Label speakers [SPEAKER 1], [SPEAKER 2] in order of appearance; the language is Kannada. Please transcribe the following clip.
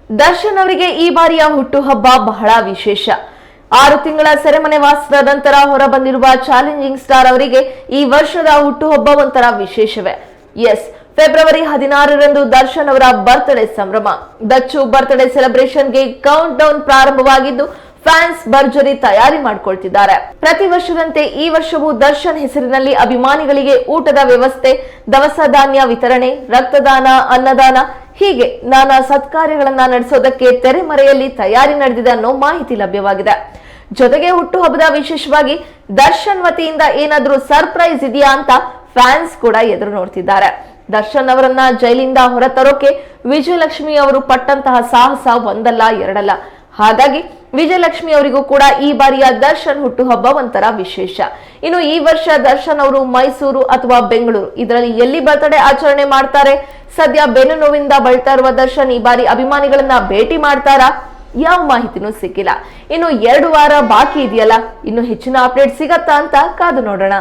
[SPEAKER 1] ದರ್ಶನ್ ಅವರಿಗೆ ಈ ಬಾರಿಯ ಹುಟ್ಟುಹಬ್ಬ ಬಹಳ ವಿಶೇಷ. 6 ತಿಂಗಳ ಸೆರೆಮನೆ ವಾಸದ ನಂತರ ಹೊರಬಂದಿರುವ ಚಾಲೆಂಜಿಂಗ್ ಸ್ಟಾರ್ ಅವರಿಗೆ ಈ ವರ್ಷದ ಹುಟ್ಟುಹಬ್ಬ ಒಂಥರ ವಿಶೇಷವೇ. ಎಸ್, ಫೆಬ್ರವರಿ 16ರಂದು ದರ್ಶನ್ ಅವರ ಬರ್ತ್ಡೇ ಸಂಭ್ರಮ. ದಚ್ಚು ಬರ್ತ್ಡೇ ಸೆಲೆಬ್ರೇಷನ್ಗೆ ಕೌಂಟ್ ಡೌನ್ ಪ್ರಾರಂಭವಾಗಿದ್ದು ಫ್ಯಾನ್ಸ್ ಭರ್ಜರಿ ತಯಾರಿ ಮಾಡಿಕೊಳ್ತಿದ್ದಾರೆ. ಪ್ರತಿ ವರ್ಷದಂತೆ ಈ ವರ್ಷವೂ ದರ್ಶನ್ ಹೆಸರಿನಲ್ಲಿ ಅಭಿಮಾನಿಗಳಿಗೆ ಊಟದ ವ್ಯವಸ್ಥೆ, ದವಸ ಧಾನ್ಯ ವಿತರಣೆ, ರಕ್ತದಾನ, ಅನ್ನದಾನ ಹೀಗೆ ನಾನಾ ಸತ್ಕಾರ್ಯಗಳನ್ನ ನಡೆಸೋದಕ್ಕೆ ತೆರೆಮರೆಯಲ್ಲಿ ತಯಾರಿ ನಡೆದಿದೆ ಅನ್ನೋ ಮಾಹಿತಿ ಲಭ್ಯವಾಗಿದೆ. ಜೊತೆಗೆ ಹುಟ್ಟುಹಬ್ಬದ ವಿಶೇಷವಾಗಿ ದರ್ಶನ್ ವತಿಯಿಂದ ಏನಾದ್ರೂ ಸರ್ಪ್ರೈಸ್ ಇದೆಯಾ ಅಂತ ಫ್ಯಾನ್ಸ್ ಕೂಡ ಎದುರು ನೋಡ್ತಿದ್ದಾರೆ. ದರ್ಶನ್ ಅವರನ್ನ ಜೈಲಿಂದ ಹೊರತರೋಕೆ ವಿಜಯಲಕ್ಷ್ಮಿ ಅವರು ಪಟ್ಟಂತಹ ಸಾಹಸ ಒಂದಲ್ಲ ಎರಡಲ್ಲ. ಹಾಗಾಗಿ ವಿಜಯಲಕ್ಷ್ಮಿ ಅವರಿಗೂ ಕೂಡ ಈ ಬಾರಿಯ ದರ್ಶನ್ ಹುಟ್ಟುಹಬ್ಬ ಒಂಥರ ವಿಶೇಷ. ಇನ್ನು ಈ ವರ್ಷ ದರ್ಶನ್ ಅವರು ಮೈಸೂರು ಅಥವಾ ಬೆಂಗಳೂರು ಇದರಲ್ಲಿ ಎಲ್ಲಿ ಬರ್ತ್ಡೇ ಆಚರಣೆ ಮಾಡ್ತಾರೆ? ಸದ್ಯ ಬೆನ್ನು ನೋವಿಂದ ಬಳಲ್ತಾ ಇರುವ ದರ್ಶನ್ ಈ ಬಾರಿ ಅಭಿಮಾನಿಗಳನ್ನ ಭೇಟಿ ಮಾಡ್ತಾರಾ? ಯಾವ ಮಾಹಿತಿನೂ ಸಿಕ್ಕಿಲ್ಲ. ಇನ್ನು 2 ವಾರ ಬಾಕಿ ಇದೆಯಲ್ಲ, ಇನ್ನು ಹೆಚ್ಚಿನ ಅಪ್ಡೇಟ್ ಸಿಗತ್ತಾ ಅಂತ ಕಾದು ನೋಡೋಣ.